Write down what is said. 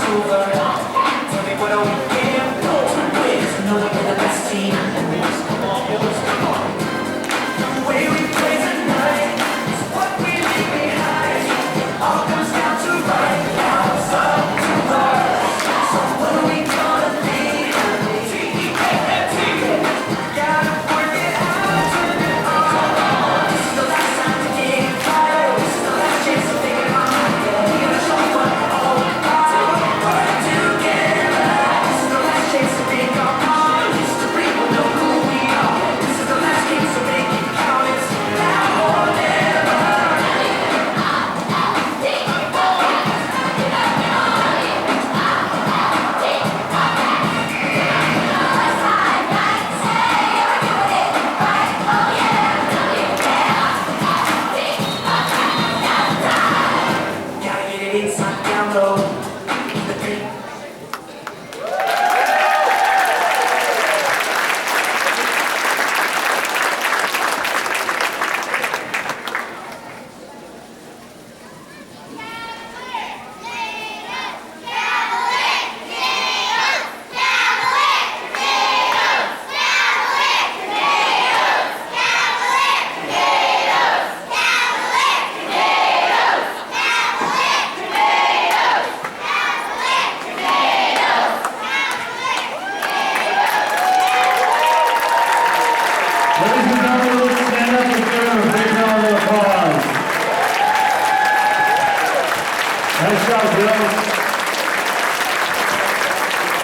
over. Tell me what are we here for? To know that we're the best team. The way we play tonight is what we leave behind. All comes down to right now. It's up to us. So what are we gonna be? T-E-A-N-T. Gotta work it out, turn it on. This is the last time to get fired. This is the last chance to make it on. We gotta show you what we're all about. Work together. This is the last chance to make our mark. History will know who we are. This is the last game, so make it count. It's now or never. Gotta get it inside, down low. The beat. Ladies and gentlemen, let's stand up and give them a big round of applause. Nice job, Bill.